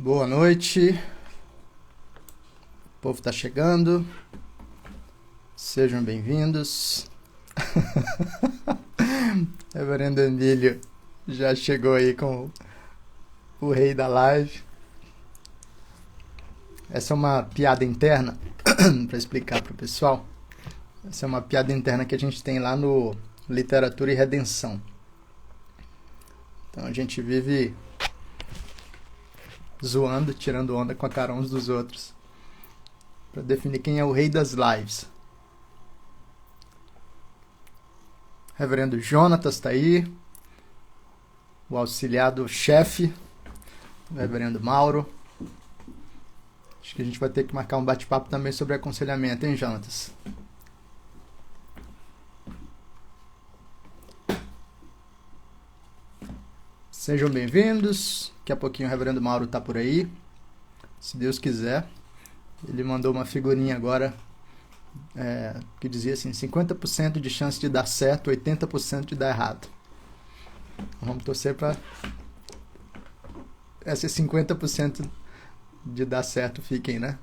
Boa noite, o povo está chegando, sejam bem-vindos. Reverendo Emílio já chegou aí com o rei da live. Essa é uma piada interna, para explicar para o pessoal. Essa é uma piada interna que a gente tem lá no Literatura e Redenção. Então a gente vive zoando, tirando onda com a cara uns dos outros, para definir quem é o rei das lives. Reverendo Jonatas está aí, o auxiliado chefe, o Reverendo Mauro. Acho que a gente vai ter que marcar um bate-papo também sobre aconselhamento, hein, Jonatas? Sejam bem-vindos. Daqui a pouquinho o Reverendo Mauro está por aí, se Deus quiser. Ele mandou uma figurinha agora que dizia assim: 50% de chance de dar certo, 80% de dar errado. Vamos torcer para esses 50% de dar certo fiquem, né?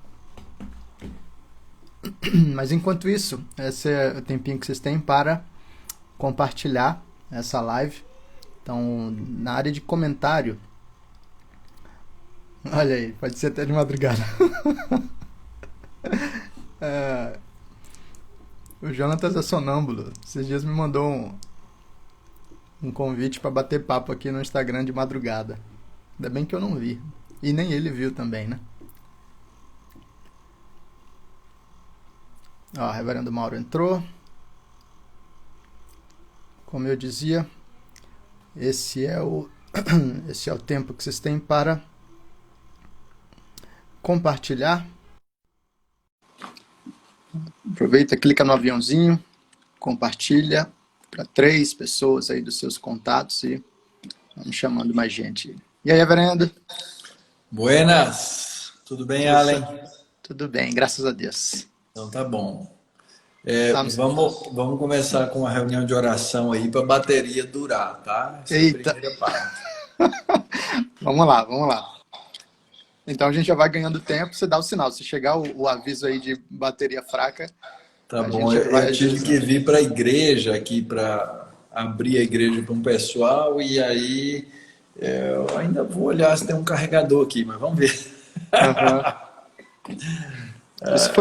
Mas enquanto isso, esse é o tempinho que vocês têm para compartilhar essa live. Então, na área de comentário, olha aí, pode ser até de madrugada. O Jonatas é sonâmbulo. Esses dias me mandou um convite para bater papo aqui no Instagram de madrugada. Ainda bem que eu não vi. E nem ele viu também, né? Ó, o Reverendo Mauro entrou. Como eu dizia, esse é o tempo que vocês têm para compartilhar. Aproveita, clica no aviãozinho, compartilha para 3 pessoas aí dos seus contatos e vamos chamando mais gente. E aí, Reverendo? Buenas! Tudo bem, Allen? Tudo bem, graças a Deus. Então tá bom. Vamos começar com uma reunião de oração aí para a bateria durar, tá? Essa é a Eita! primeira parte. Vamos lá. Então a gente já vai ganhando tempo, você dá o sinal. Se chegar o aviso aí de bateria fraca, Tá a bom, gente vai eu tive agilizando. que vir para a igreja aqui para abrir a igreja para um pessoal e aí eu ainda vou olhar se tem um carregador aqui, mas vamos ver. Uhum. Isso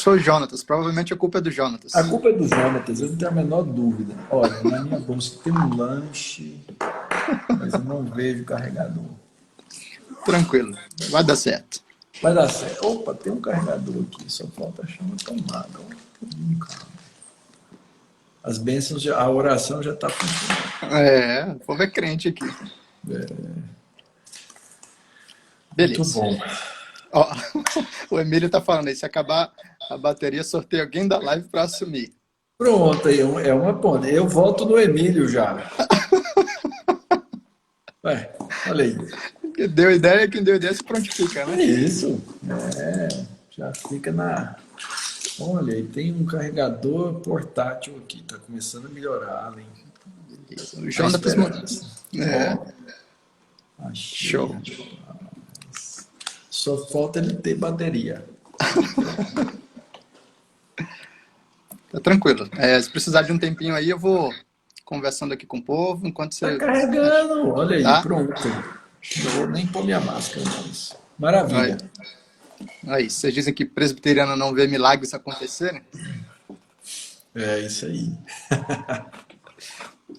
foi o Jonatas, provavelmente a culpa é do Jonatas. A culpa é do Jonatas, eu não tenho a menor dúvida. Olha, na minha bolsa tem um lanche, mas eu não vejo carregador. Tranquilo, vai dar certo. Vai dar certo. Opa, tem um carregador aqui, só falta achar uma tomada. As bênçãos, a oração já está funcionando. O povo é crente aqui. Muito Beleza. bom. Ó, o Emílio tá falando aí, se acabar a bateria, sorteia alguém da live para assumir. Pronto, aí é uma ponta. Eu volto no Emílio já. Ué, olha aí. Quem deu ideia se prontifica, né? É isso. Já fica na... Olha aí, tem um carregador portátil aqui. Tá começando a melhorar, Allen. O Jonatas mandou. Show. Só falta ele ter bateria. Tá tranquilo. Se precisar de um tempinho aí, eu vou conversando aqui com o povo, enquanto você... Tá carregando. Olha aí, tá? pronto. Não vou nem pôr minha máscara mais. Maravilha. Aí, vocês dizem que presbiteriano não vê milagres acontecerem? É isso aí.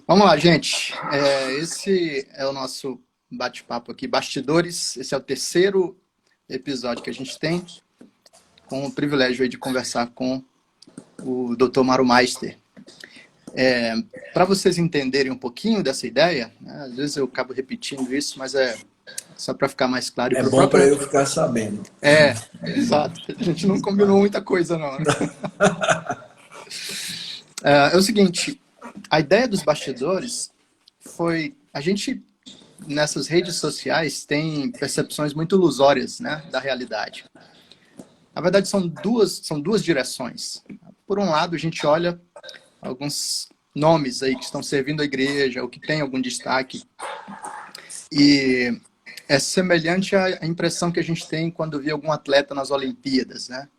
Vamos lá, gente. Esse é o nosso bate-papo aqui, Bastidores. Esse é o 3º episódio que a gente tem, com o privilégio aí de conversar com o Dr. Mauro Meister. Para vocês entenderem um pouquinho dessa ideia, né, às vezes eu acabo repetindo isso, mas é só para ficar mais claro. É bom para eu ficar sabendo. Exato. A gente não combinou muita coisa, não. Né? É o seguinte, a ideia dos bastidores foi... A gente, nessas redes sociais, tem percepções muito ilusórias, né, da realidade. Na verdade, são duas direções. Por um lado, a gente olha alguns nomes aí que estão servindo a igreja, ou que tem algum destaque. E é semelhante à impressão que a gente tem quando vê algum atleta nas Olimpíadas, né?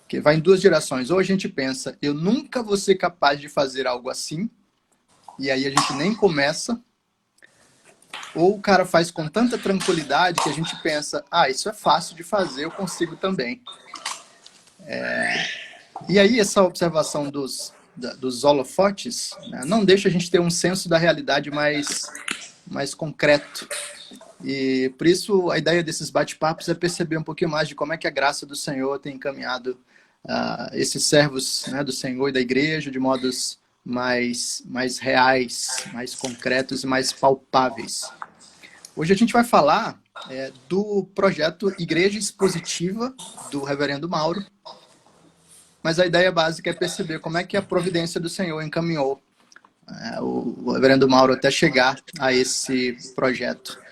Que vai em duas direções. Ou a gente pensa, eu nunca vou ser capaz de fazer algo assim, e aí a gente nem começa. Ou o cara faz com tanta tranquilidade que a gente pensa, isso é fácil de fazer, eu consigo também. E aí essa observação dos holofotes, né, não deixa a gente ter um senso da realidade mais concreto. E por isso a ideia desses bate-papos é perceber um pouquinho mais de como é que a graça do Senhor tem encaminhado esses servos, né, do Senhor e da igreja de modos mais reais, mais concretos e mais palpáveis. Hoje a gente vai falar do projeto Igreja Expositiva do Reverendo Mauro, mas a ideia básica é perceber como é que a providência do Senhor encaminhou o Reverendo Mauro até chegar a esse projeto.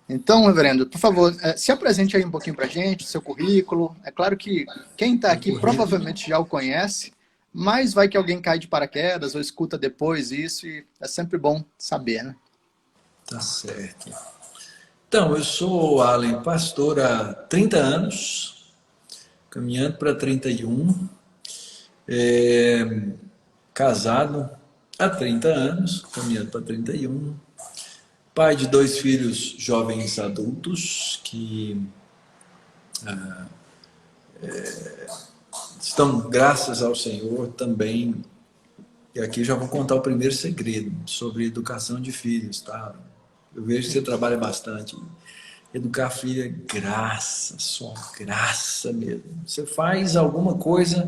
Então, Reverendo, por favor, se apresente aí um pouquinho para a gente, seu currículo. É claro que quem está aqui provavelmente já o conhece, mas vai que alguém cai de paraquedas ou escuta depois isso, e é sempre bom saber, né? Tá certo. Então, eu sou Allen, pastor há 30 anos, caminhando para 31, casado há 30 anos, caminhando para 31, pai de 2 filhos jovens adultos que estão, graças ao Senhor, também. E aqui já vou contar o primeiro segredo sobre educação de filhos, tá? Eu vejo que você trabalha bastante. Educar filho é graça, só graça mesmo. Você faz alguma coisa,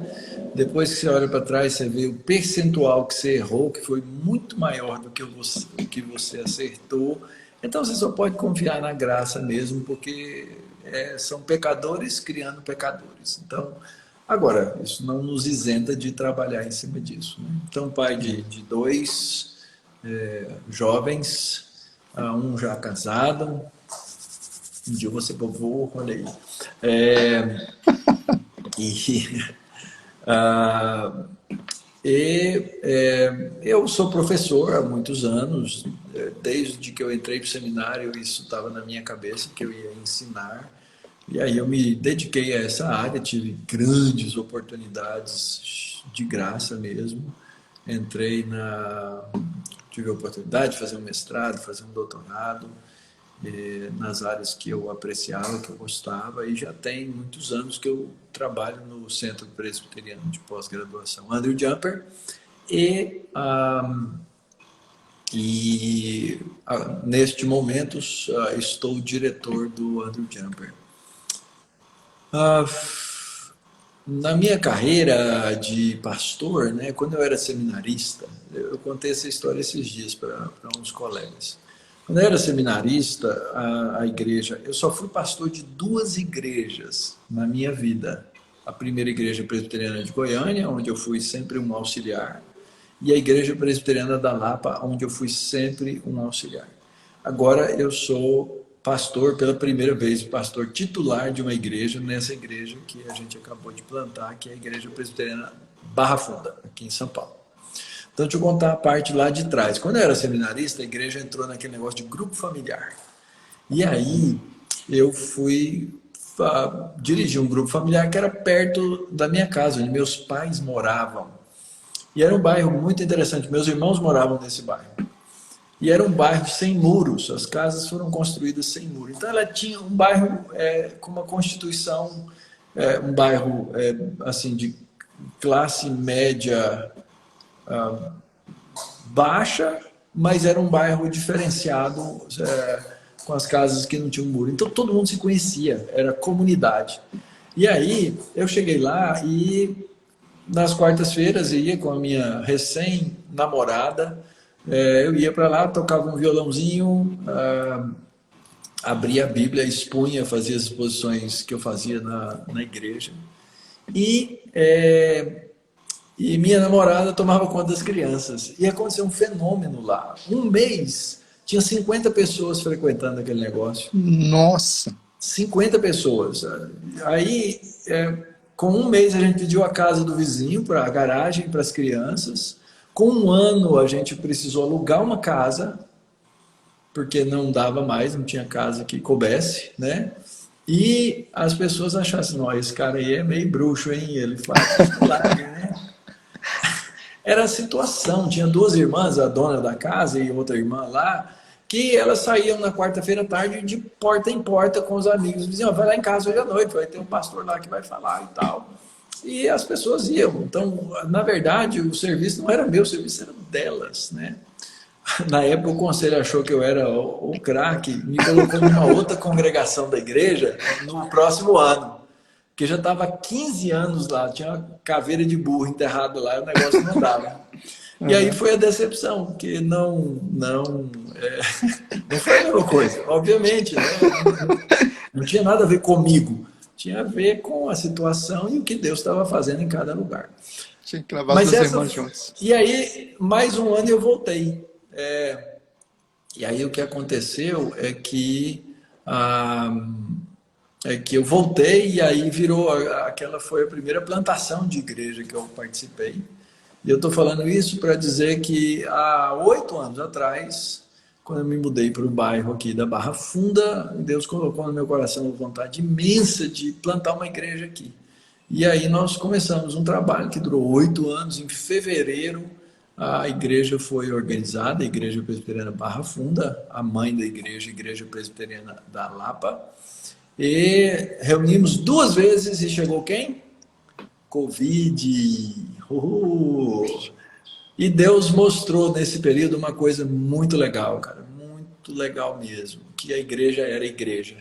depois que você olha para trás, você vê o percentual que você errou, que foi muito maior do que que você acertou. Então você só pode confiar na graça mesmo, porque são pecadores criando pecadores. Então, agora, isso não nos isenta de trabalhar em cima disso, né? Então, pai de 2 jovens, um já casado. Um dia eu vou ser vovô, olha aí. Eu sou professor há muitos anos, desde que eu entrei para o seminário, isso estava na minha cabeça, que eu ia ensinar. E aí eu me dediquei a essa área, tive grandes oportunidades de graça mesmo. Tive a oportunidade de fazer um mestrado, fazer um doutorado, nas áreas que eu apreciava, que eu gostava, e já tem muitos anos que eu trabalho no Centro Presbiteriano de Pós-Graduação Andrew Jumper, neste momento estou diretor do Andrew Jumper. Na minha carreira de pastor, né, quando eu era seminarista, eu contei essa história esses dias para uns colegas. Quando eu era seminarista, a igreja, eu só fui pastor de 2 igrejas na minha vida. A primeira igreja presbiteriana de Goiânia, onde eu fui sempre um auxiliar, e a igreja presbiteriana da Lapa, onde eu fui sempre um auxiliar. Agora eu sou pastor pela primeira vez, pastor titular de uma igreja, nessa igreja que a gente acabou de plantar, que é a igreja presbiteriana Barra Funda, aqui em São Paulo. Então, deixa eu contar a parte lá de trás. Quando eu era seminarista, a igreja entrou naquele negócio de grupo familiar. E aí, eu fui dirigir um grupo familiar que era perto da minha casa, onde meus pais moravam. E era um bairro muito interessante. Meus irmãos moravam nesse bairro. E era um bairro sem muros. As casas foram construídas sem muros. Então, ela tinha um bairro com uma constituição, um bairro assim, de classe média baixa, mas era um bairro diferenciado, com as casas que não tinham muro. Então todo mundo se conhecia, era comunidade. E aí eu cheguei lá e nas quartas-feiras ia com a minha recém-namorada, eu ia para lá, tocava um violãozinho, abria a Bíblia, expunha, fazia as exposições que eu fazia na igreja. E minha namorada tomava conta das crianças. E aconteceu um fenômeno lá. Um mês, tinha 50 pessoas frequentando aquele negócio. Nossa! 50 pessoas. Aí, com um mês, a gente pediu a casa do vizinho, para a garagem, para as crianças. Com um ano, a gente precisou alugar uma casa. porque não dava mais, não tinha casa que coubesse, né? E as pessoas achassem, não, esse cara aí é meio bruxo, hein? Ele faz milagre, né? Era a situação. Tinha duas irmãs, a dona da casa e outra irmã lá, que elas saíam na quarta-feira à tarde de porta em porta com os amigos. Diziam, vai lá em casa hoje à noite, vai ter um pastor lá que vai falar e tal. E as pessoas iam. Então, na verdade, o serviço não era meu, o serviço era delas, né? Na época, o conselho achou que eu era o craque, me colocou numa outra congregação da igreja no próximo ano, que já estava há 15 anos lá, tinha uma caveira de burro enterrada lá, e o negócio não dava. E aí foi a decepção, porque não foi a mesma coisa, obviamente, né? Não tinha nada a ver comigo, tinha a ver com a situação e o que Deus estava fazendo em cada lugar. Tinha que levar os dois irmãos juntos. E aí, mais um ano eu voltei. E aí o que aconteceu é que eu voltei e aí virou, aquela foi a primeira plantação de igreja que eu participei. E eu estou falando isso para dizer que há 8 anos atrás, quando eu me mudei para o bairro aqui da Barra Funda, Deus colocou no meu coração uma vontade imensa de plantar uma igreja aqui. E aí nós começamos um trabalho que durou 8 anos. Em fevereiro, a igreja foi organizada, a Igreja Presbiteriana Barra Funda, a mãe da igreja, a Igreja Presbiteriana da Lapa. E reunimos 2 vezes e chegou quem? Covid. E Deus mostrou nesse período uma coisa muito legal, cara, muito legal mesmo, que a igreja era igreja.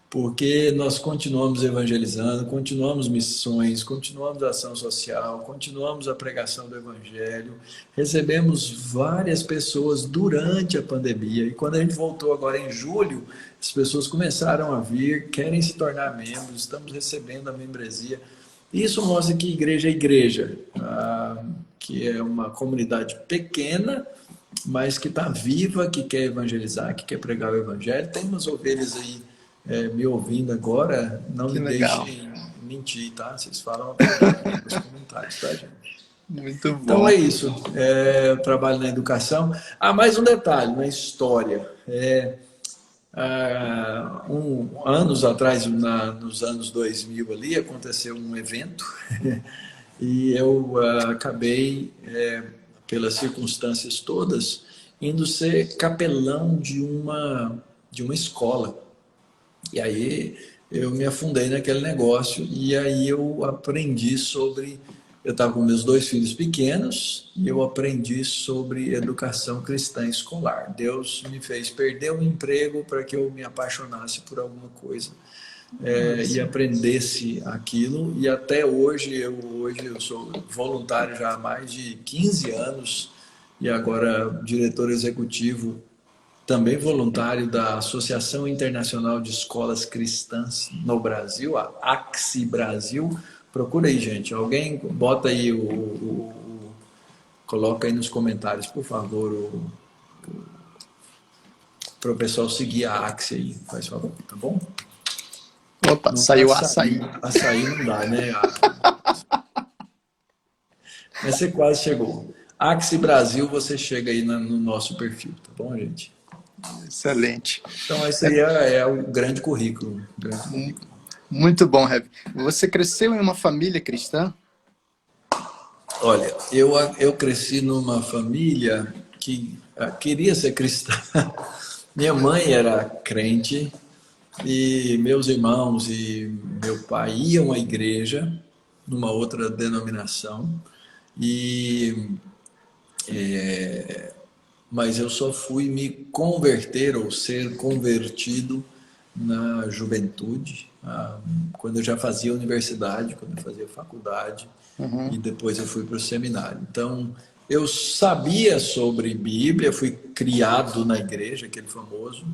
Porque nós continuamos evangelizando, continuamos missões, continuamos a ação social, continuamos a pregação do evangelho, recebemos várias pessoas durante a pandemia, e quando a gente voltou agora em julho, as pessoas começaram a vir, querem se tornar membros, estamos recebendo a membresia. Isso mostra que igreja é igreja, que é uma comunidade pequena, mas que está viva, que quer evangelizar, que quer pregar o evangelho. Tem umas ovelhas aí me ouvindo agora, não me deixem mentir, tá? Vocês falam a verdade nos comentários, tá, gente? Muito bom. Então é isso, eu trabalho na educação. Mais um detalhe, na história. Anos atrás, nos anos 2000 ali, aconteceu um evento e eu acabei, pelas circunstâncias todas, indo ser capelão de uma escola. E aí eu me afundei naquele negócio e aí eu aprendi sobre... Eu estava com meus 2 filhos pequenos e eu aprendi sobre educação cristã escolar. Deus me fez perder o emprego para que eu me apaixonasse por alguma coisa e aprendesse aquilo. E até hoje eu sou voluntário já há mais de 15 anos e agora diretor executivo, também voluntário da Associação Internacional de Escolas Cristãs no Brasil, a AXI Brasil. Procura aí, gente. Alguém bota aí coloca aí nos comentários, por favor, para o pessoal seguir a AXI aí, faz favor, tá bom? Opa, não saiu açaí. Açaí não dá, né? Mas você quase chegou. AXI Brasil, você chega aí no nosso perfil, tá bom, gente? Excelente. Então, esse aí é o grande currículo. Muito bom, Rev. Você cresceu em uma família cristã? Olha, eu cresci numa família que queria ser cristã. Minha mãe era crente e meus irmãos e meu pai iam à igreja, numa outra denominação, mas eu só fui me converter ou ser convertido na juventude, quando eu já fazia universidade, quando eu fazia faculdade, e depois eu fui para o seminário. Então, eu sabia sobre Bíblia, fui criado na igreja, aquele famoso,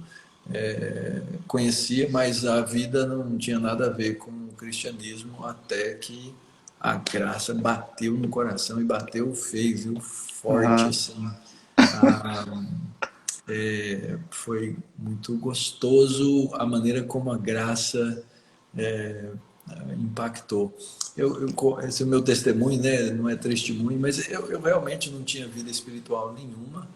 conhecia, mas a vida não tinha nada a ver com o cristianismo, até que a graça bateu no coração e bateu feio, viu? Forte, assim. Foi muito gostoso a maneira como a graça impactou. Esse é o meu testemunho, né? Não é testemunho, mas eu realmente não tinha vida espiritual nenhuma.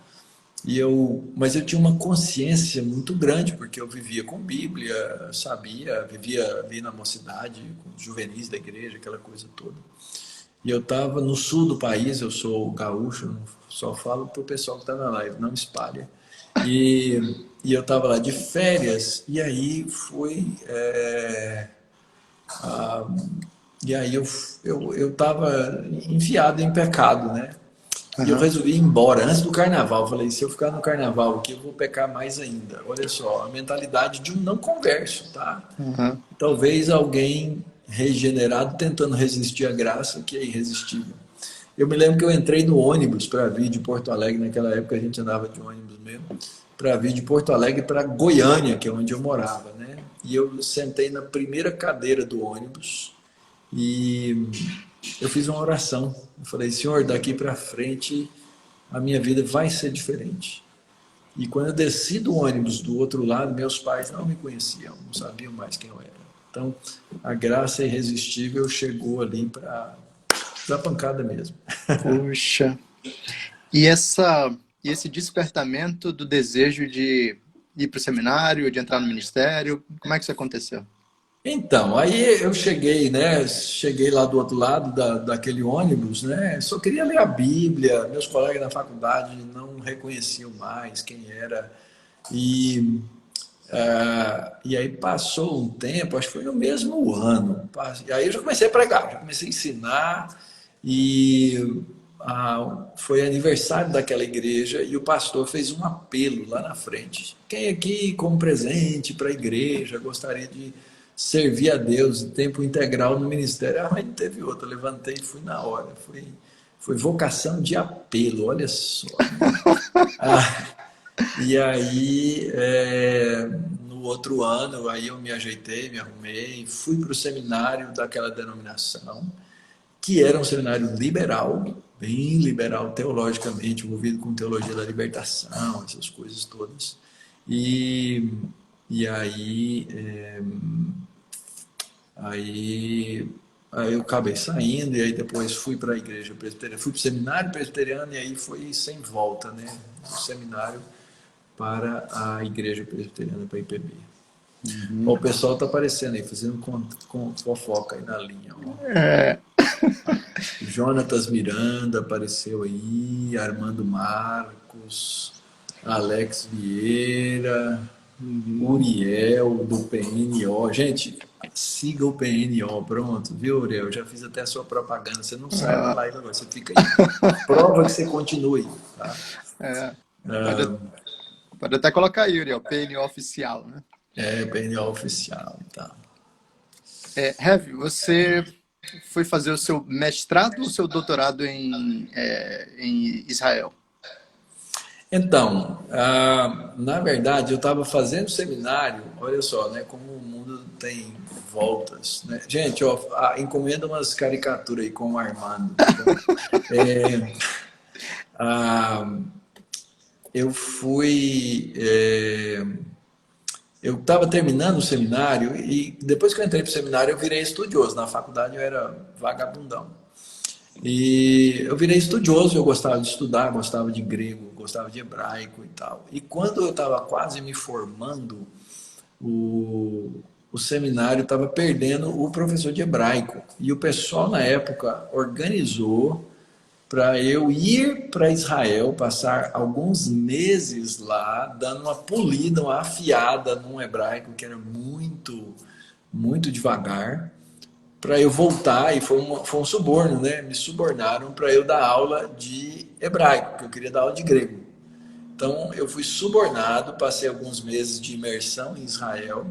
Mas eu tinha uma consciência muito grande, porque eu vivia com Bíblia, sabia, vivia ali na mocidade, com os juvenis da igreja, aquela coisa toda. E eu estava no sul do país, eu sou gaúcho, só falo para o pessoal que está na live, não espalha. E eu estava lá de férias, e aí ah, e aí eu estava enfiado em pecado, né? E eu Aham, resolvi ir embora antes do carnaval. Eu falei, se eu ficar no carnaval aqui, eu vou pecar mais ainda. Olha só, a mentalidade de um não converso, tá? aham. Talvez alguém regenerado tentando resistir à graça, que é irresistível. Eu me lembro que eu entrei no ônibus para vir de Porto Alegre, naquela época a gente andava de ônibus mesmo, para vir de Porto Alegre para Goiânia, que é onde eu morava, né? E eu sentei na primeira cadeira do ônibus e eu fiz uma oração. Eu falei, Senhor, daqui para frente a minha vida vai ser diferente. E quando eu desci do ônibus do outro lado, meus pais não me conheciam, não sabiam mais quem eu era. Então, a graça irresistível chegou ali para a pancada mesmo. Puxa. E esse despertamento do desejo de ir para o seminário, de entrar no ministério, como é que isso aconteceu? Então, aí eu cheguei, né? Cheguei lá do outro lado daquele ônibus, né? Só queria ler a Bíblia. Meus colegas da faculdade não reconheciam mais quem era. E, e aí passou um tempo, acho que foi no mesmo ano. E aí eu já comecei a pregar, já comecei a ensinar. E foi aniversário daquela igreja e o pastor fez um apelo lá na frente. Quem aqui, como presente para a igreja, gostaria de servir a Deus em tempo integral no ministério? Ah, mas não teve outra. Eu levantei e fui na hora. Foi vocação de apelo, olha só, né? Ah, e aí, no outro ano, aí eu me ajeitei, me arrumei, fui para o seminário daquela denominação, que era um seminário liberal, bem liberal teologicamente, envolvido com teologia da libertação, essas coisas todas. E, e aí eu acabei saindo, e aí depois fui para a igreja presbiteriana, fui para o seminário presbiteriano, e aí foi sem volta, né? Do seminário para a igreja presbiteriana, para a IPB. Ó, o Uhum. pessoal está aparecendo aí, fazendo com fofoca aí na linha. Ó. É, Jonatas Miranda apareceu aí, Armando Marcos, Alex Vieira, uhum. Uriel do PNO. Gente, siga o PNO, pronto, viu, Uriel? Já fiz até a sua propaganda. Você não sai da Ah, live agora, você fica aí. Prova que você continue, tá? é. Pode, pode até colocar aí, Uriel, PNO oficial, né? PNO oficial, tá? Heavy, você foi fazer o seu mestrado ou o seu doutorado em Israel? Então, na verdade, eu estava fazendo seminário, olha só, né, como o mundo tem voltas, né? Gente, ó, encomenda umas caricaturas aí com o Armando, tá bom? É, ah, eu fui, eu estava terminando o seminário e depois que eu entrei para o seminário eu virei estudioso. Na faculdade eu era vagabundão. E eu virei estudioso, eu gostava de estudar, gostava de grego, gostava de hebraico e tal. E quando eu estava quase me formando, o seminário estava perdendo o professor de hebraico. E o pessoal na época organizou para eu ir para Israel, passar alguns meses lá, dando uma polida, uma afiada num hebraico que era muito, muito devagar para eu voltar, e foi um suborno, né? Me subornaram para eu dar aula de hebraico, porque eu queria dar aula de grego. Então eu fui subornado, passei alguns meses de imersão em Israel,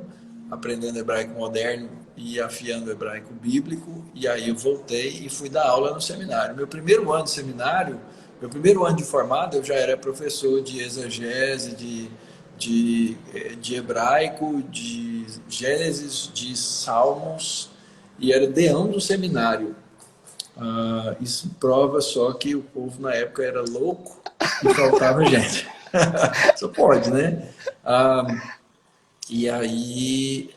aprendendo hebraico moderno e afiando o hebraico bíblico, e aí eu voltei e fui dar aula no seminário. Meu primeiro ano de seminário, meu primeiro ano de formado, eu já era professor de exegese, de hebraico, de Gênesis, de Salmos, e era deão do seminário. Isso prova só que o povo na época era louco e faltava gente. Só pode, né? E aí,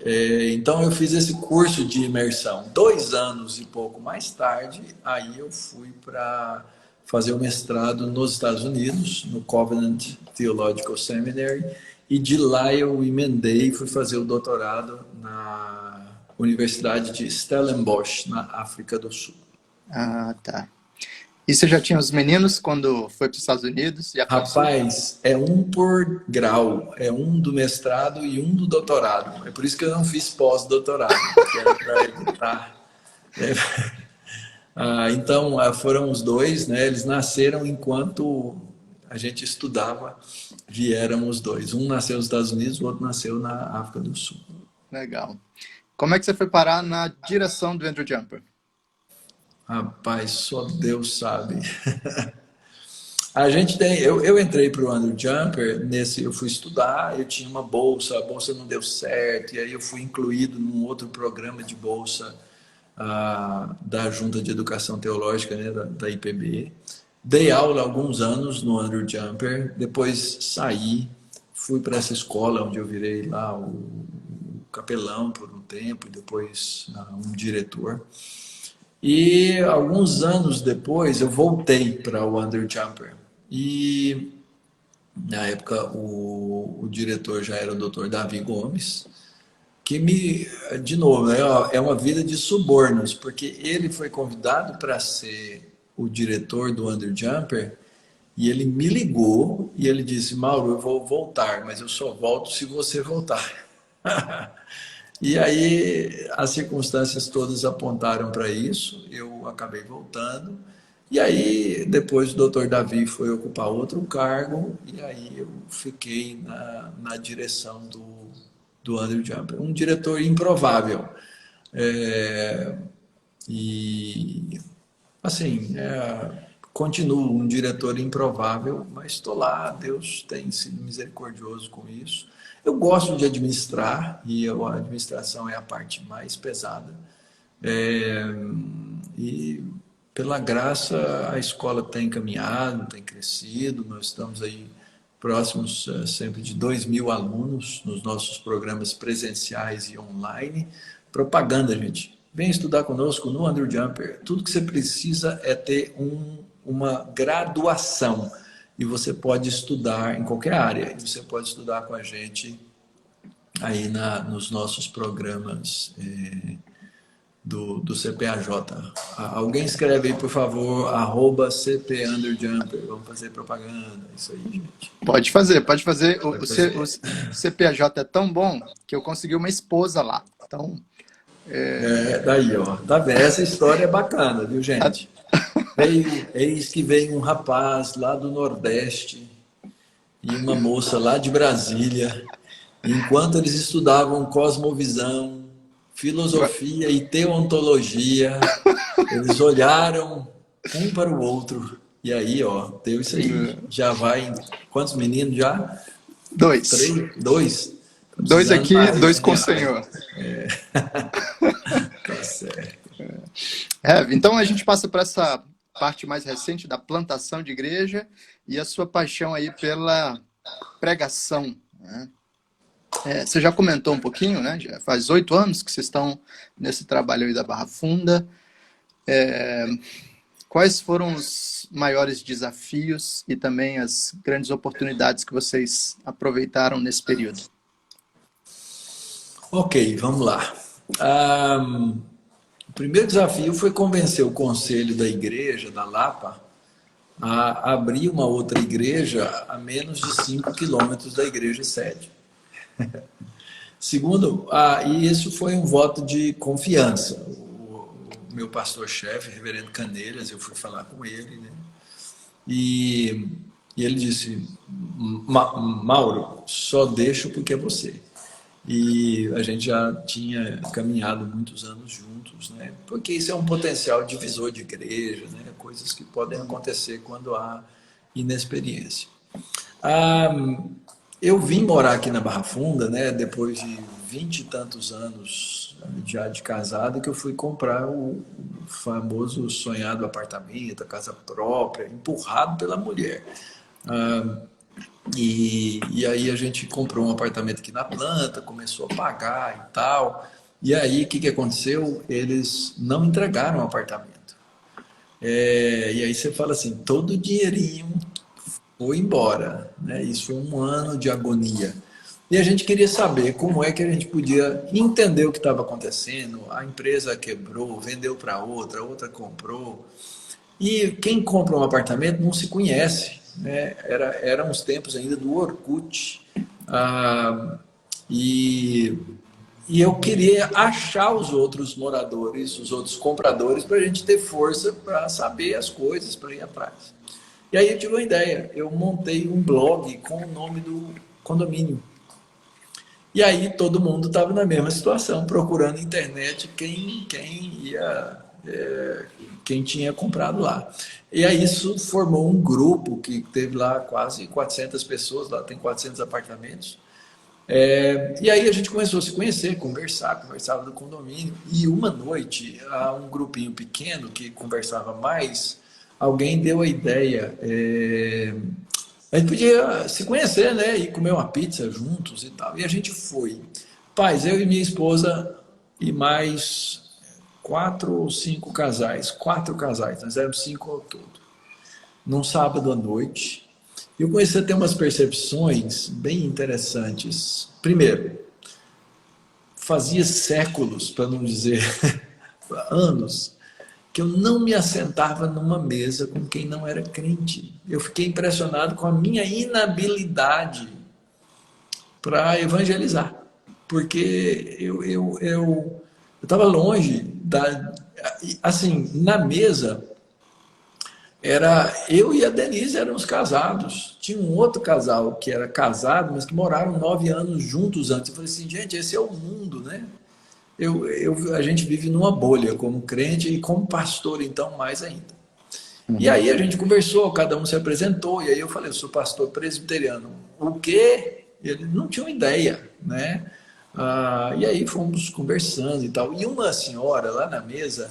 então eu fiz esse curso de imersão. 2 anos e pouco mais tarde, aí eu fui para fazer o mestrado nos Estados Unidos, no Covenant Theological Seminary, e de lá eu emendei e fui fazer o doutorado na Universidade de Stellenbosch, na África do Sul. Ah, tá. E você já tinha os meninos quando foi para os Estados Unidos? Já Rapaz, é um por grau, é um do mestrado e um do doutorado. É por isso que eu não fiz pós-doutorado, que era para evitar. Então, foram os dois, né? Eles nasceram enquanto a gente estudava, vieram os dois. Um nasceu nos Estados Unidos, o outro nasceu na África do Sul. Legal. Como é que você foi parar na direção do Andrew Jumper? Rapaz, só Deus sabe. Eu entrei para o Andrew Jumper, eu fui estudar, eu tinha uma bolsa, a bolsa não deu certo, e aí eu fui incluído num outro programa de bolsa da Junta de Educação Teológica, né, da IPB. Dei aula há alguns anos no Andrew Jumper, depois saí, fui para essa escola onde eu virei lá o capelão por um tempo, e depois um diretor. E alguns anos depois eu voltei para o Andrew Jumper. E na época o diretor já era o Dr. Davi Gomes, que de novo, né, é uma vida de subornos, porque ele foi convidado para ser o diretor do Andrew Jumper e ele me ligou e ele disse: Mauro, eu vou voltar, mas eu só volto se você voltar. E aí as circunstâncias todas apontaram para isso, eu acabei voltando. E aí depois o Dr. Davi foi ocupar outro cargo e aí eu fiquei na direção do Andrew Jumper. Um diretor improvável. E assim, continuo um diretor improvável, mas estou lá, Deus tem sido misericordioso com isso. Eu gosto de administrar, e a administração é a parte mais pesada. E pela graça a escola tem caminhado, tem crescido, nós estamos aí próximos sempre de 2.000 alunos nos nossos programas presenciais e online. Propaganda, gente. Vem estudar conosco no Andrew Jumper. Tudo que você precisa é ter uma graduação. E você pode estudar em qualquer área. E você pode estudar com a gente aí nos nossos programas do CPAJ. Alguém escreve aí, por favor, @CPUnderJumper. Vamos fazer propaganda. Isso aí, gente. Pode fazer, pode fazer. O CPAJ é tão bom que eu consegui uma esposa lá. Então, Daí, ó. Tá vendo? Essa história é bacana, viu, gente? Eis que veio um rapaz lá do Nordeste e uma moça lá de Brasília. Enquanto eles estudavam cosmovisão, filosofia e teontologia, eles olharam um para o outro. E aí, ó, deu isso aí. Já vai. Quantos meninos já? 2. 3? 2? 2 aqui, 2 com o Senhor. Tá certo. Então a gente passa para essa parte mais recente da plantação de igreja e a sua paixão aí pela pregação, né? Você já comentou um pouquinho, né? Já faz 8 anos que vocês estão nesse trabalho aí da Barra Funda. Quais foram os maiores desafios e também as grandes oportunidades que vocês aproveitaram nesse período? Ok, vamos lá. O primeiro desafio foi convencer o conselho da igreja, da Lapa, a abrir uma outra igreja a menos de 5 quilômetros da igreja sede. Segundo, e isso foi um voto de confiança. O meu pastor-chefe, reverendo Canelhas, eu fui falar com ele, né? E ele disse: Mauro, só deixo porque é você. E a gente já tinha caminhado muitos anos juntos, né? Porque isso é um potencial divisor de igreja, né? Coisas que podem acontecer quando há inexperiência. Eu vim morar aqui na Barra Funda, né? Depois de 20 e tantos anos já de casado, que eu fui comprar o famoso sonhado apartamento, a casa própria, empurrado pela mulher. E aí a gente comprou um apartamento aqui na planta, começou a pagar e tal. E aí o que aconteceu? Eles não entregaram o apartamento. E aí você fala assim, todo o dinheirinho foi embora, né? Isso foi um ano de agonia. E a gente queria saber como é que a gente podia entender o que estava acontecendo. A empresa quebrou, vendeu para outra, outra comprou. E quem compra um apartamento não se conhece, né? Eram os tempos ainda do Orkut. Ah, e, e eu queria achar os outros moradores, os outros compradores, para a gente ter força para saber as coisas, para ir atrás. E aí eu tive uma ideia, eu montei um blog com o nome do condomínio. E aí todo mundo estava na mesma situação, procurando na internet quem tinha comprado lá. E aí isso formou um grupo que teve lá quase 400 pessoas, lá tem 400 apartamentos. E aí a gente começou a se conhecer, conversava do condomínio. E uma noite, a um grupinho pequeno que conversava mais, alguém deu a ideia. A gente podia se conhecer, né? E comer uma pizza juntos e tal. E a gente foi. Paz, eu e minha esposa e mais 4 ou 5 casais. 4 casais, nós éramos 5 ao todo. Num sábado à noite. Eu comecei a ter umas percepções bem interessantes. Primeiro, fazia séculos, para não dizer anos, que eu não me assentava numa mesa com quem não era crente. Eu fiquei impressionado com a minha inabilidade para evangelizar, porque eu estava longe da, assim, na mesa era eu e a Denise éramos casados. Tinha um outro casal que era casado, mas que moraram 9 anos juntos antes. Eu falei assim, gente, esse é o mundo, né? A gente vive numa bolha como crente e como pastor, então, mais ainda. E Uhum. aí a gente conversou, cada um se apresentou, e aí eu falei, eu sou pastor presbiteriano. O quê? Ele não tinha uma ideia, né? E aí fomos conversando e tal. E uma senhora lá na mesa,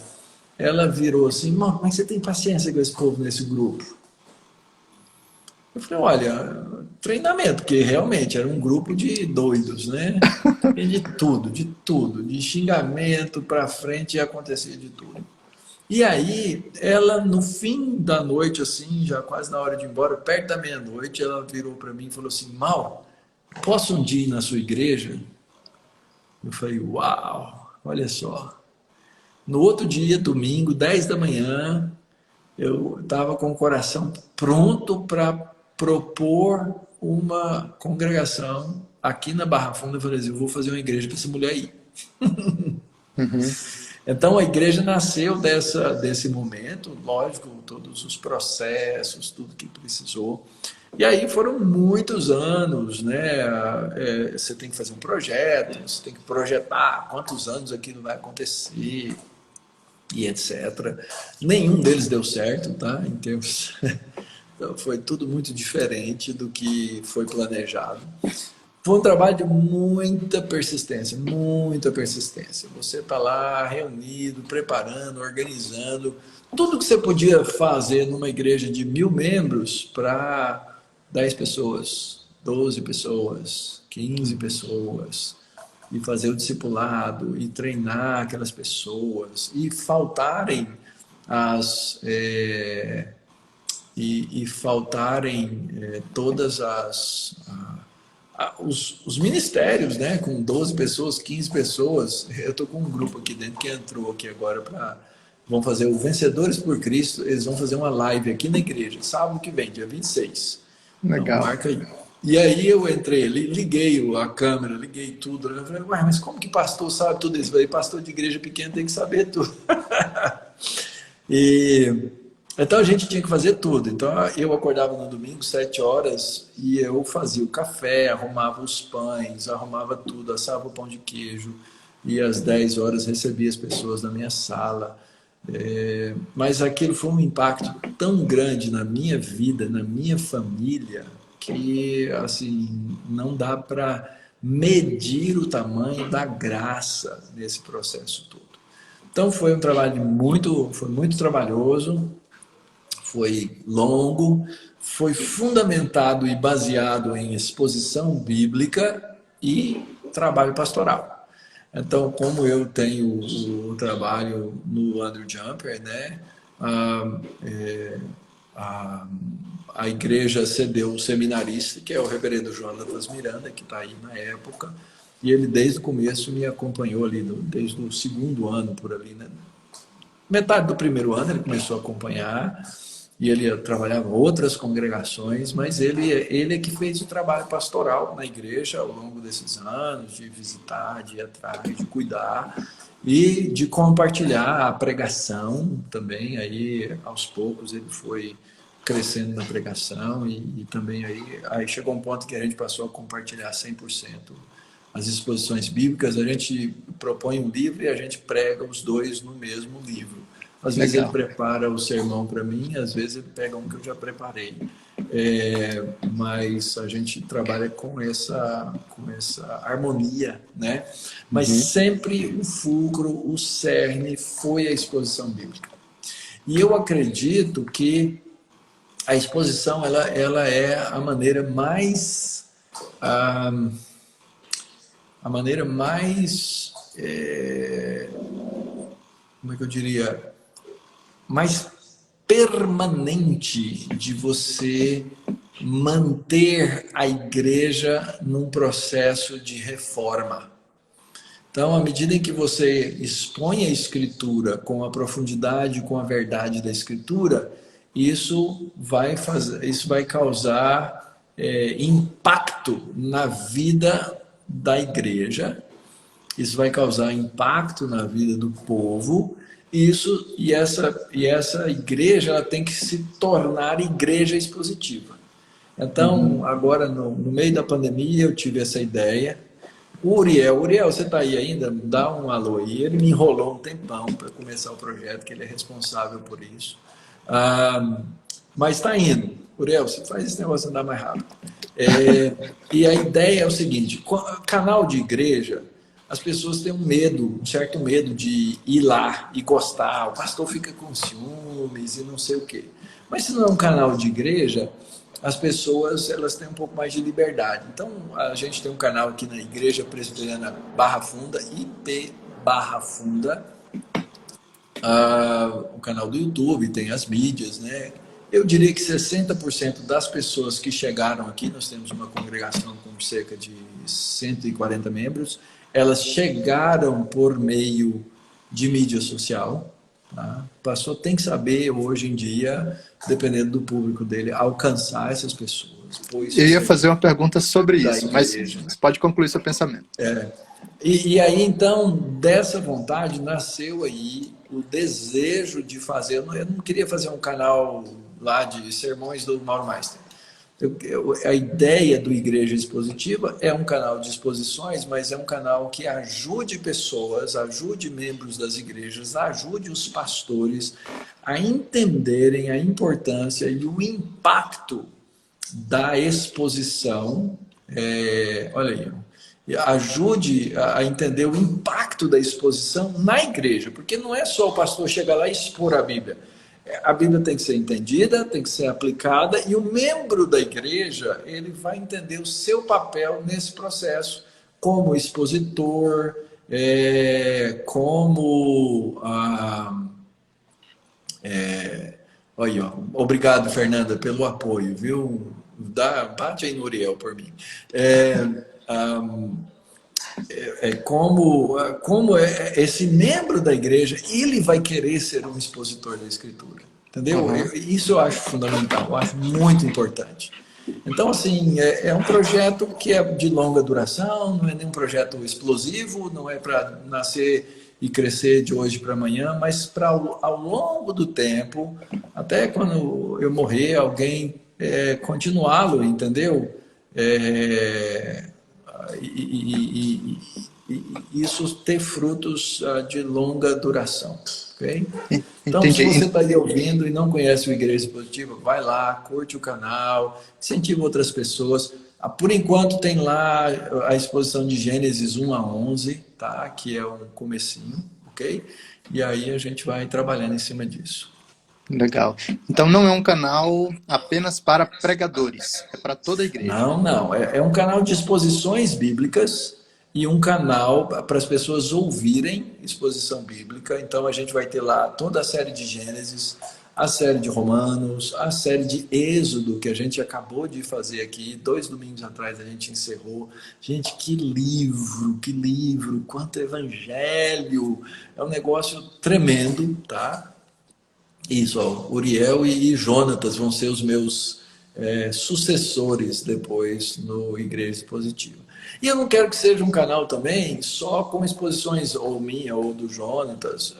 ela virou assim, irmão, como é que você tem paciência com esse povo nesse grupo? Eu falei, olha, treinamento, porque realmente era um grupo de doidos, né? E de tudo, de xingamento para frente e acontecia de tudo. E aí, ela no fim da noite, assim, já quase na hora de ir embora, perto da meia-noite, ela virou para mim e falou assim, Mal, posso um dia ir na sua igreja? Eu falei, uau, olha só. No outro dia, domingo, 10 da manhã, eu estava com o coração pronto para propor uma congregação aqui na Barra Funda. Eu falei assim, eu vou fazer uma igreja para essa mulher aí. Uhum. Então a igreja nasceu desse momento, lógico, todos os processos, tudo que precisou. E aí foram muitos anos, né? Você tem que fazer um projeto, você tem que projetar quantos anos aquilo vai acontecer e etc. Nenhum deles deu certo, tá? Em termos. Então, foi tudo muito diferente do que foi planejado. Foi um trabalho de muita persistência, muita persistência. Você está lá reunido, preparando, organizando, tudo que você podia fazer numa igreja de 1.000 membros para 10 pessoas, 12 pessoas, 15 pessoas, e fazer o discipulado, e treinar aquelas pessoas, e faltarem as. Faltarem todas os ministérios, né, com 12 pessoas, 15 pessoas. Eu estou com um grupo aqui dentro que entrou aqui agora para. Vão fazer o Vencedores por Cristo, eles vão fazer uma live aqui na igreja, sábado que vem, dia 26. Então, Legal. marca aí. E aí eu entrei, liguei a câmera, liguei tudo. Eu falei, ué, mas como que pastor sabe tudo isso? Eu falei, pastor de igreja pequena tem que saber tudo. E então a gente tinha que fazer tudo. Então eu acordava no domingo, 7 horas, e eu fazia o café, arrumava os pães, arrumava tudo, assava o pão de queijo, e às 10 horas recebia as pessoas na minha sala. Mas aquilo foi um impacto tão grande na minha vida, na minha família, que assim não dá para medir o tamanho da graça nesse processo todo. Então foi um trabalho foi muito trabalhoso, foi longo, foi fundamentado e baseado em exposição bíblica e trabalho pastoral. Então, como eu tenho o trabalho no Andrew Jumper, né? a, é, a, a igreja cedeu um seminarista, que é o reverendo Jonatas Miranda, que está aí na época, e ele desde o começo me acompanhou ali, desde o segundo ano por ali, né? Metade do primeiro ano ele começou a acompanhar, e ele trabalhava em outras congregações, mas ele é que fez o trabalho pastoral na igreja ao longo desses anos, de visitar, de ir atrás, de cuidar e de compartilhar a pregação também. Aí, aos poucos, ele foi crescendo na pregação e também aí chegou um ponto que a gente passou a compartilhar 100% as exposições bíblicas. A gente propõe um livro e a gente prega os dois no mesmo livro. Às vezes ele prepara o sermão para mim, às vezes ele pega um que eu já preparei. Mas a gente trabalha com essa harmonia, né? Mas sempre o fulcro, o cerne foi a exposição bíblica. E eu acredito que a exposição ela é a maneira mais como é que eu diria, mais permanente de você manter a igreja num processo de reforma. Então, à medida em que você expõe a Escritura com a profundidade, com a verdade da Escritura, isso vai causar impacto na vida da igreja, isso vai causar impacto na vida do povo, e essa igreja ela tem que se tornar igreja expositiva. Então, agora, no meio da pandemia, eu tive essa ideia. O Uriel, você está aí ainda? Dá um alô aí. Ele me enrolou um tempão para começar o projeto, que ele é responsável por isso. Mas está indo. Uriel, você faz esse negócio andar mais rápido. E a ideia é o seguinte: canal de igreja, as pessoas têm um certo medo de ir lá e gostar. O pastor fica com ciúmes e não sei o quê. Mas se não é um canal de igreja, as pessoas elas têm um pouco mais de liberdade. Então, a gente tem um canal aqui na Igreja Presbiteriana Barra Funda, IP Barra Funda, o canal do YouTube, tem as mídias, né? Eu diria que 60% das pessoas que chegaram aqui, nós temos uma congregação com cerca de 140 membros, elas chegaram por meio de mídia social. Tá? O pastor tem que saber, hoje em dia, dependendo do público dele, alcançar essas pessoas. Eu ia fazer uma pergunta sobre isso, mas você pode concluir seu pensamento. E aí, então, dessa vontade, nasceu aí o desejo de fazer. Eu não queria fazer um canal lá de sermões do Mauro Meister. A ideia do Igreja Expositiva é um canal de exposições, mas é um canal que ajude pessoas, ajude membros das igrejas, ajude os pastores a entenderem a importância e o impacto da exposição. Olha aí, ajude a entender o impacto da exposição na igreja, porque não é só o pastor chegar lá e expor a Bíblia. A Bíblia tem que ser entendida, tem que ser aplicada, e o membro da igreja ele vai entender o seu papel nesse processo como expositor, olha, obrigado, Fernanda, pelo apoio, viu? Bate aí no Uriel por mim. Como esse membro da igreja, ele vai querer ser um expositor da Escritura, entendeu? Isso eu acho fundamental, eu acho muito importante. Então, assim, é um projeto que é de longa duração, não é nem um projeto explosivo, não é para nascer e crescer de hoje para amanhã, mas para ao longo do tempo, até quando eu morrer, alguém continuá-lo, entendeu? E isso ter frutos de longa duração, ok? Então, se você está aí ouvindo e não conhece o Igreja Expositiva, vai lá, curte o canal, incentiva outras pessoas. Por enquanto tem lá a exposição de Gênesis 1 a 11, tá? Que é um comecinho, ok? E aí a gente vai trabalhando em cima disso. Legal. Então não é um canal apenas para pregadores, é para toda a igreja. Não. É um canal de exposições bíblicas e um canal para as pessoas ouvirem exposição bíblica. Então a gente vai ter lá toda a série de Gênesis, a série de Romanos, a série de Êxodo, que a gente acabou de fazer aqui, 2 domingos atrás a gente encerrou. Gente, que livro, quanto evangelho! É um negócio tremendo, tá? Isso, ó, Uriel e Jonatas vão ser os meus sucessores depois no Igreja Expositiva. E eu não quero que seja um canal também só com exposições ou minha ou do Jonatas.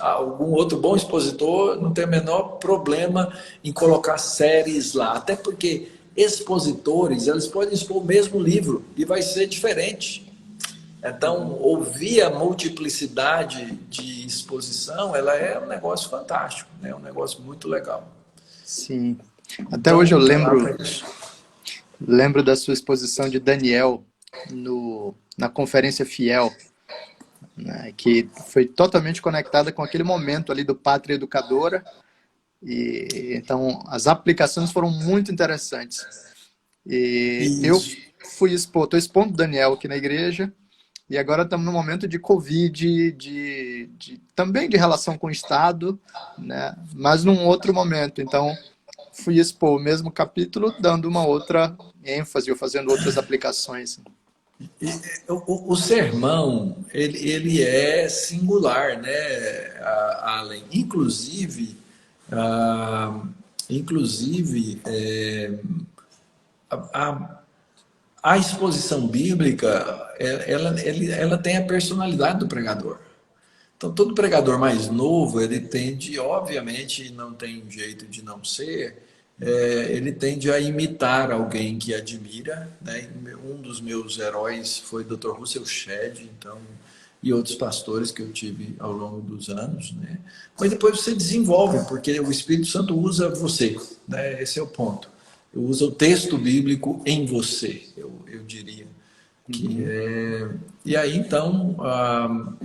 Algum outro bom expositor não tem o menor problema em colocar séries lá, até porque expositores, eles podem expor o mesmo livro e vai ser diferente. Então, ouvir a multiplicidade de exposição, ela é um negócio fantástico, né? É um negócio muito legal. Sim. Até então, hoje eu lembro da sua exposição de Daniel na Conferência Fiel, né, que foi totalmente conectada com aquele momento ali do Pátria Educadora. E então as aplicações foram muito interessantes. E eu estou expondo Daniel aqui na igreja, e agora estamos no momento de Covid, também de relação com o Estado, né, mas num outro momento. Então fui expor o mesmo capítulo, dando uma outra ênfase, ou fazendo outras aplicações. O sermão, ele é singular, né, Allen? Inclusive, a exposição bíblica, ela tem a personalidade do pregador. Então, todo pregador mais novo, ele tende, obviamente, não tem jeito de não ser, ele tende a imitar alguém que admira, né? Um dos meus heróis foi o Dr. Russell Shedd, então, e outros pastores que eu tive ao longo dos anos, né? Mas depois você desenvolve, porque o Espírito Santo usa você, né? Esse é o ponto. Usa o texto bíblico em você, eu diria. E aí, então,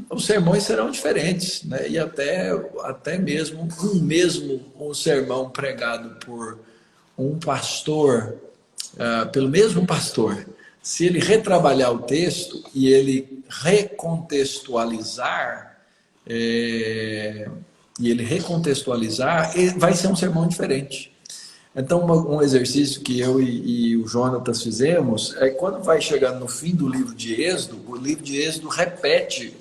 os sermões serão diferentes, né? E até mesmo um sermão pregado por um pastor, pelo mesmo pastor, se ele retrabalhar o texto e ele recontextualizar, vai ser um sermão diferente. Então, um exercício que eu e o Jonatas fizemos é quando vai chegando no fim do livro de Êxodo, o livro de Êxodo repete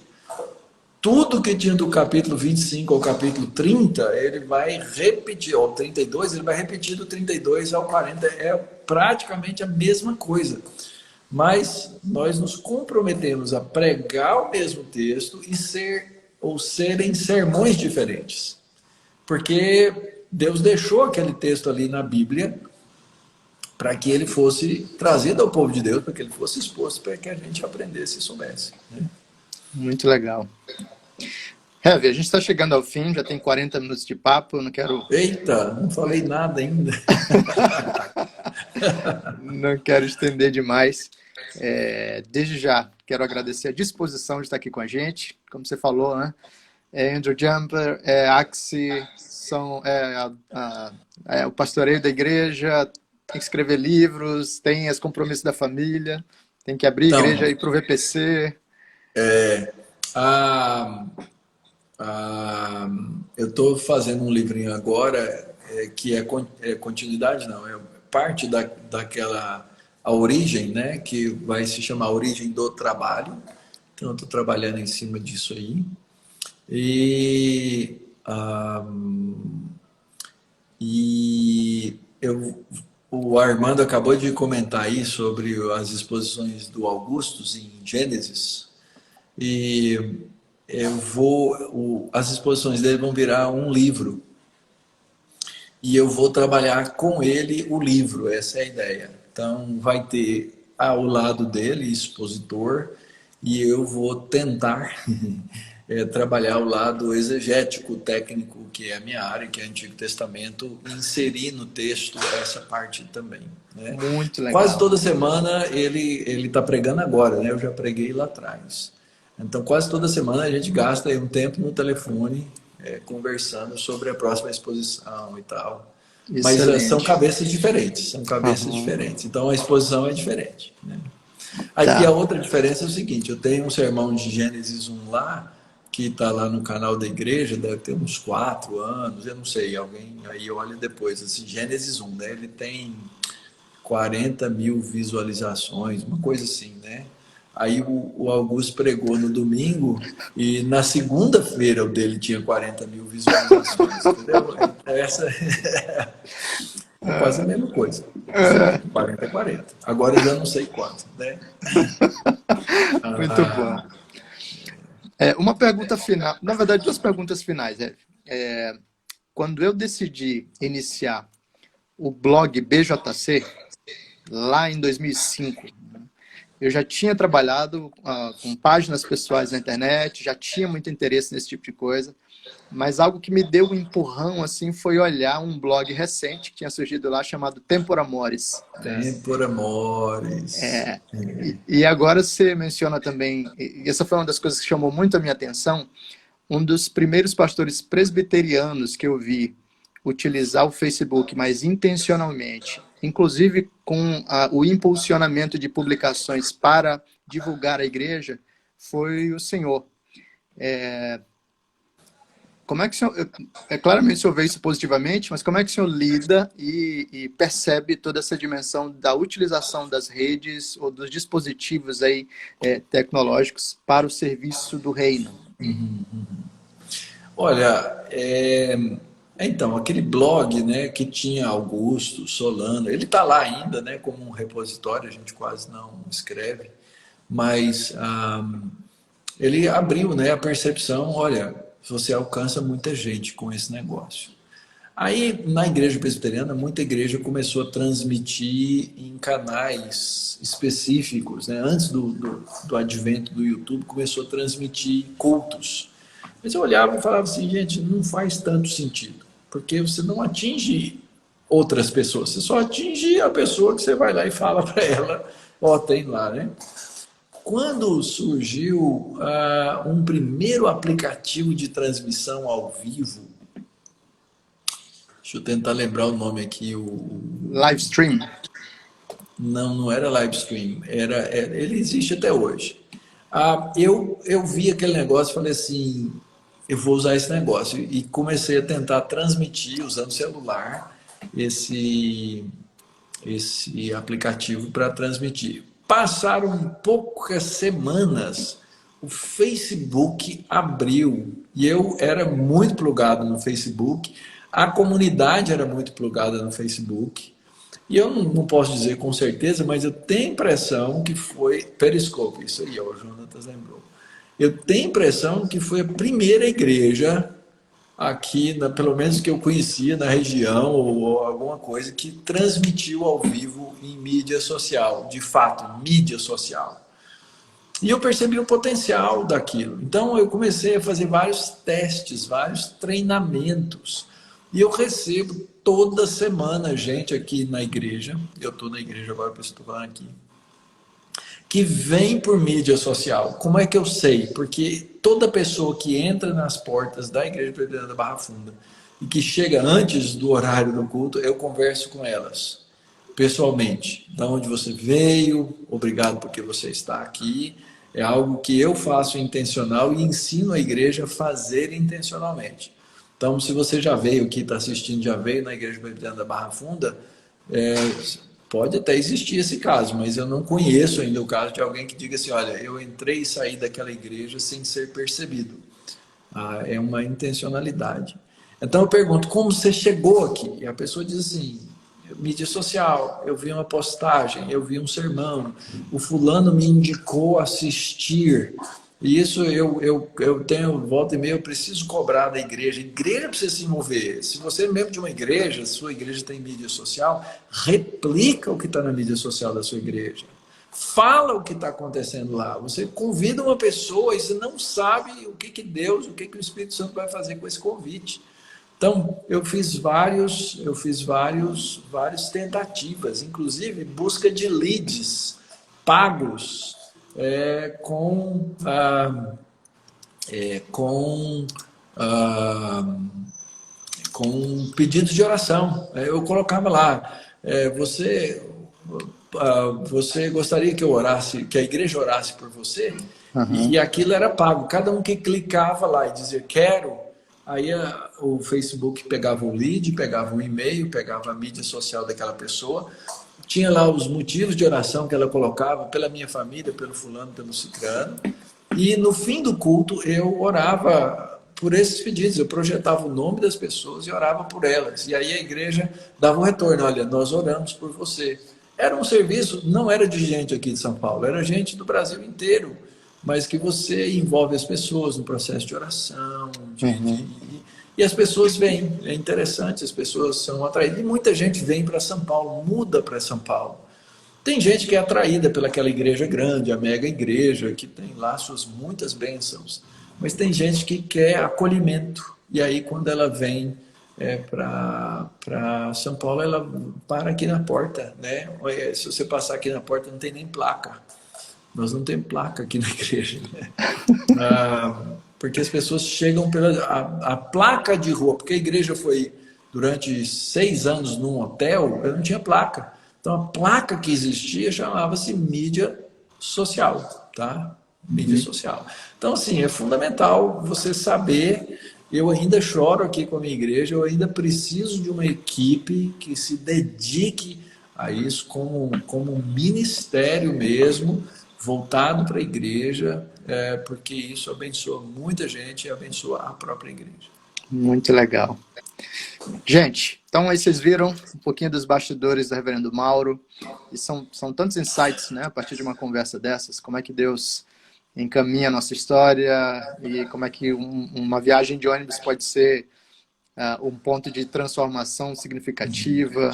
tudo que tinha do capítulo 25 ao capítulo 30, ele vai repetir, ao 32, ele vai repetir do 32 ao 40, é praticamente a mesma coisa. Mas nós nos comprometemos a pregar o mesmo texto e serem sermões diferentes. Porque Deus deixou aquele texto ali na Bíblia para que ele fosse trazido ao povo de Deus, para que ele fosse exposto, para que a gente aprendesse e soubesse. Né? Muito legal. Heavy, a gente está chegando ao fim, já tem 40 minutos de papo, eu não quero... Eita, não falei nada ainda. Não quero estender demais. Desde já, quero agradecer a disposição de estar aqui com a gente. Como você falou, né? Andrew Jumper, Axi, o pastoreio da igreja, tem que escrever livros, tem os compromissos da família, tem que abrir a igreja e ir para o VPC. Eu estou fazendo um livrinho agora que é continuidade, não, é parte daquela a origem, né, que vai se chamar A Origem do Trabalho. Então, eu estou trabalhando em cima disso aí. O Armando acabou de comentar aí sobre as exposições do Augustus em Gênesis. E as exposições dele vão virar um livro. E eu vou trabalhar com ele o livro, essa é a ideia. Então, vai ter ao lado dele, expositor, e eu vou tentar trabalhar o lado exegético, técnico, que é a minha área, que é o Antigo Testamento, inserir no texto essa parte também. Né? Muito legal. Quase toda semana ele está pregando agora, né? Eu já preguei lá atrás. Então, quase toda semana a gente gasta aí um tempo no telefone conversando sobre a próxima exposição e tal. Excelente. Mas são cabeças diferentes, diferentes. Então, a exposição é diferente. Né? Aí, a outra diferença é o seguinte, eu tenho um sermão de Gênesis 1 lá, que está lá no canal da igreja, deve ter uns 4 anos, eu não sei, alguém aí olha depois, assim, Gênesis 1, né? Ele tem 40 mil visualizações, uma coisa assim, né? Aí o Augusto pregou no domingo e na segunda-feira o dele tinha 40 mil visualizações, entendeu? Essa é quase a mesma coisa. 40 é 40. Agora eu já não sei quanto, né? Muito bom. Uma pergunta final, na verdade, 2 perguntas finais. Quando eu decidi iniciar o blog BJC, lá em 2005, eu já tinha trabalhado com páginas pessoais na internet, já tinha muito interesse nesse tipo de coisa, mas algo que me deu um empurrão assim foi olhar um blog recente que tinha surgido lá chamado Tempora Mores. Tempora Mores. E agora você menciona também, e essa foi uma das coisas que chamou muito a minha atenção, um dos primeiros pastores presbiterianos que eu vi utilizar o Facebook mais intencionalmente, inclusive com o impulsionamento de publicações para divulgar a igreja, foi o senhor. Como é que o senhor, claramente o senhor vê isso positivamente, mas como é que o senhor lida e percebe toda essa dimensão da utilização das redes ou dos dispositivos aí, tecnológicos para o serviço do reino? Olha, então, aquele blog, né, que tinha Augusto, Solano, ele está lá ainda, né, como um repositório, a gente quase não escreve, mas ele abriu, né, a percepção, olha, você alcança muita gente com esse negócio. Aí, na igreja presbiteriana, muita igreja começou a transmitir em canais específicos, né? Antes do advento do YouTube, começou a transmitir cultos. Mas eu olhava e falava assim, gente, não faz tanto sentido, porque você não atinge outras pessoas, você só atinge a pessoa que você vai lá e fala para ela, ó, tem lá, né? Quando surgiu um primeiro aplicativo de transmissão ao vivo, deixa eu tentar lembrar o nome aqui, Livestream. Não era Livestream, ele existe até hoje. Eu vi aquele negócio e falei assim, eu vou usar esse negócio. E comecei a tentar transmitir, usando o celular, esse aplicativo para transmitir. Passaram poucas semanas, o Facebook abriu. E eu era muito plugado no Facebook, a comunidade era muito plugada no Facebook. E eu não posso dizer com certeza, mas eu tenho a impressão que foi Periscope, isso aí, o Jonatas lembrou. Eu tenho a impressão que foi a primeira igreja aqui, pelo menos que eu conhecia na região, ou alguma coisa, que transmitiu ao vivo em mídia social, de fato, mídia social. E eu percebi o potencial daquilo. Então eu comecei a fazer vários testes, vários treinamentos. E eu recebo toda semana gente aqui na igreja, eu estou na igreja agora, por isso estou falando aqui, que vem por mídia social. Como é que eu sei? Porque toda pessoa que entra nas portas da Igreja Presbiteriana da Barra Funda e que chega antes do horário do culto, eu converso com elas pessoalmente. De onde você veio, obrigado porque você está aqui. É algo que eu faço intencional e ensino a igreja a fazer intencionalmente. Então, se você já veio aqui, está assistindo, já veio na Igreja Presbiteriana da Barra Funda, pode até existir esse caso, mas eu não conheço ainda o caso de alguém que diga assim, olha, eu entrei e saí daquela igreja sem ser percebido. É uma intencionalidade. Então eu pergunto, como você chegou aqui? E a pessoa diz assim, mídia social, eu vi uma postagem, eu vi um sermão, o fulano me indicou assistir. E isso eu tenho, volta e meia, eu preciso cobrar da igreja. A igreja precisa se envolver. Se você é membro de uma igreja, sua igreja tem mídia social, replica o que está na mídia social da sua igreja. Fala o que está acontecendo lá. Você convida uma pessoa e você não sabe o que Deus, o que o Espírito Santo vai fazer com esse convite. Então, eu fiz várias tentativas, inclusive busca de leads pagos, com pedidos de oração. Eu colocava lá, você gostaria que eu orasse, que a igreja orasse por você? E aquilo era pago. Cada um que clicava lá e dizia quero, aí o Facebook pegava o lead, pegava o e-mail, pegava a mídia social daquela pessoa, tinha lá os motivos de oração que ela colocava pela minha família, pelo fulano, pelo ciclano, e no fim do culto eu orava por esses pedidos, eu projetava o nome das pessoas e orava por elas. E aí a igreja dava um retorno, olha, nós oramos por você. Era um serviço, não era de gente aqui de São Paulo, era gente do Brasil inteiro, mas que você envolve as pessoas no processo de oração, e as pessoas vêm, é interessante, as pessoas são atraídas, e muita gente vem para São Paulo, muda para São Paulo. Tem gente que é atraída pelaquela igreja grande, a mega igreja, que tem lá suas muitas bênçãos, mas tem gente que quer acolhimento, e aí quando ela vem para São Paulo, ela para aqui na porta, né? Se você passar aqui na porta, não tem nem placa. Nós não temos placa aqui na igreja, né? Porque as pessoas chegam pela a placa de rua, porque a igreja foi durante 6 anos num hotel, eu não tinha placa. Então a placa que existia chamava-se mídia social, tá? Mídia social. Então, assim, é fundamental você saber. Eu ainda choro aqui com a minha igreja, eu ainda preciso de uma equipe que se dedique a isso como um ministério mesmo, voltado para a igreja, porque isso abençoa muita gente e abençoa a própria igreja. Muito legal. Gente, então aí vocês viram um pouquinho dos bastidores do Reverendo Mauro, e são tantos insights, né, a partir de uma conversa dessas, como é que Deus encaminha a nossa história e como é que uma viagem de ônibus pode ser um ponto de transformação significativa,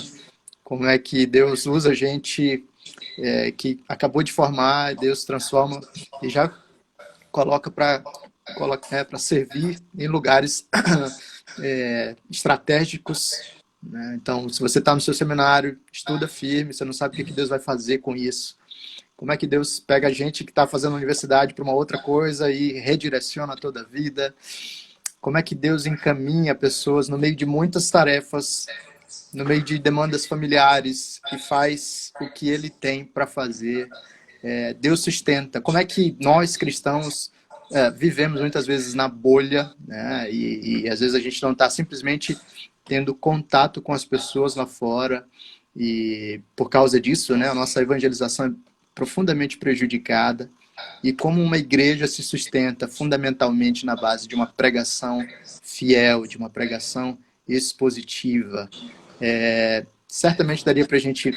como é que Deus usa a gente que acabou de formar, Deus transforma e já coloca para servir em lugares estratégicos, né? Então, se você está no seu seminário, estuda firme, você não sabe o que Deus vai fazer com isso. Como é que Deus pega a gente que está fazendo universidade para uma outra coisa e redireciona toda a vida? Como é que Deus encaminha pessoas no meio de muitas tarefas, no meio de demandas familiares, e faz o que Ele tem para fazer? Deus sustenta. Como é que nós, cristãos, vivemos muitas vezes na bolha, né? E às vezes a gente não está simplesmente tendo contato com as pessoas lá fora, e por causa disso, né, a nossa evangelização é profundamente prejudicada. E como uma igreja se sustenta fundamentalmente na base de uma pregação fiel, de uma pregação expositiva. Certamente daria para a gente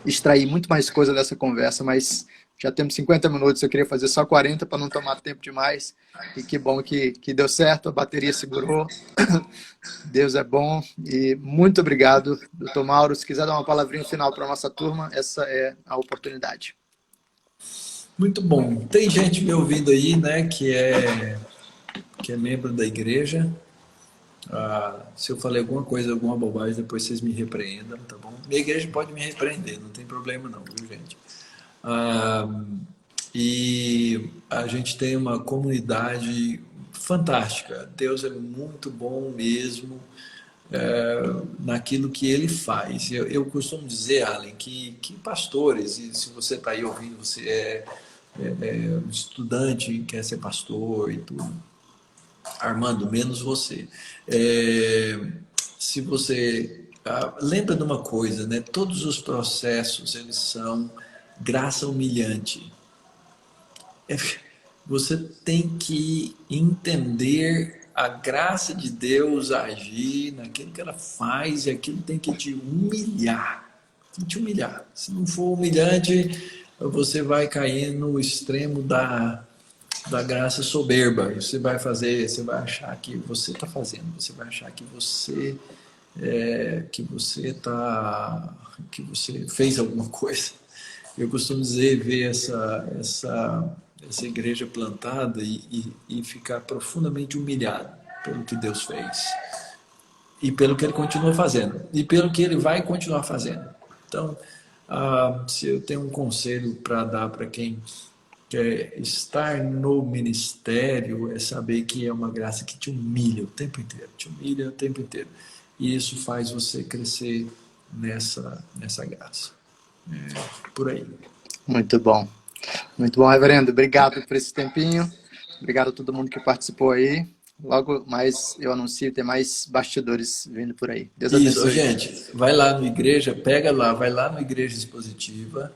extrair muito mais coisa dessa conversa, mas já temos 50 minutos, eu queria fazer só 40 para não tomar tempo demais. E que bom que deu certo, a bateria segurou. Deus é bom. E muito obrigado, doutor Mauro. Se quiser dar uma palavrinha final para a nossa turma, essa é a oportunidade. Muito bom. Tem gente me ouvindo aí, né, que é membro da igreja. Se eu falei alguma coisa, alguma bobagem, depois vocês me repreendam, tá bom? Minha igreja pode me repreender, não tem problema não, viu, gente? E a gente tem uma comunidade fantástica. Deus é muito bom mesmo naquilo que Ele faz. Eu costumo dizer, Allen, que pastores, e se você está aí ouvindo, você é um estudante, quer ser pastor e tudo, Armando, menos você. Se você lembra de uma coisa, né? Todos os processos eles são graça humilhante. Você tem que entender a graça de Deus agir naquilo que ela faz, e aquilo tem que te humilhar. Tem que te humilhar. Se não for humilhante, você vai cair no extremo da graça soberba. Você vai achar que você está fazendo, você vai achar que você fez alguma coisa. Eu costumo dizer, ver essa igreja plantada e ficar profundamente humilhado pelo que Deus fez e pelo que Ele continua fazendo e pelo que Ele vai continuar fazendo. Então, se eu tenho um conselho para dar para quem quer estar no ministério, é saber que é uma graça que te humilha o tempo inteiro, e isso faz você crescer nessa graça. Por aí. Muito bom. Muito bom, reverendo. Obrigado por esse tempinho. Obrigado a todo mundo que participou aí. Logo mais eu anuncio, tem mais bastidores vindo por aí. Deus Isso, ô, abençoe. gente, vai lá no igreja, pega lá, vai lá no Igreja Expositiva,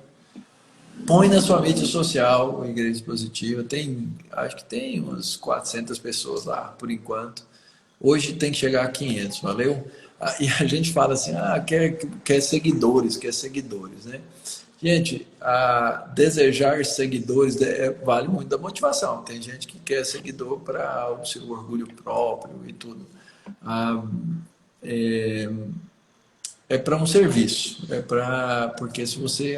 põe na sua mídia social o Igreja Expositiva. Tem, acho que tem umas 400 pessoas lá, por enquanto. Hoje tem que chegar a 500, valeu? E a gente fala assim, quer seguidores, quer seguidores, né? Gente, desejar seguidores vale muito da motivação. Tem gente que quer seguidor para o seu orgulho próprio e tudo. Ah, é, é para um serviço, porque se você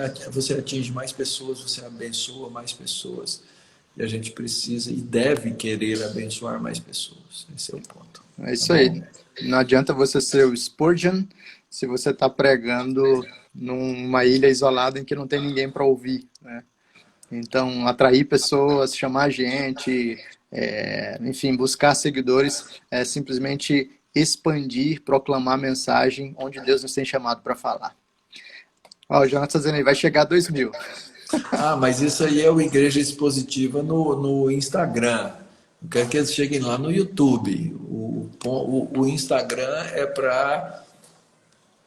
atinge mais pessoas, você abençoa mais pessoas. E a gente precisa e deve querer abençoar mais pessoas. Esse é o ponto. É Tá isso aí. bom? Não adianta você ser o Spurgeon se você está pregando numa ilha isolada em que não tem ninguém para ouvir, né? Então, atrair pessoas, chamar gente, enfim, buscar seguidores, é simplesmente expandir, proclamar a mensagem onde Deus nos tem chamado para falar. Ó, o Jonathan tá dizendo aí, vai chegar a 2.000. Mas isso aí é o Igreja Expositiva no Instagram. Eu quero que eles cheguem lá no YouTube. O Instagram é para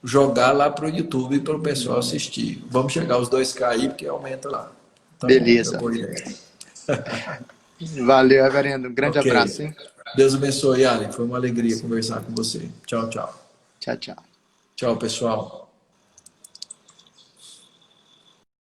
jogar lá para o YouTube para o pessoal assistir. Vamos chegar aos 2K aí, porque aumenta lá. Tá bom, é Beleza. boa ideia. Valeu, reverendo. Um grande Ok. abraço, hein? Deus abençoe, Allen. Foi uma alegria conversar com você. Tchau, tchau. Tchau, tchau. Tchau, pessoal.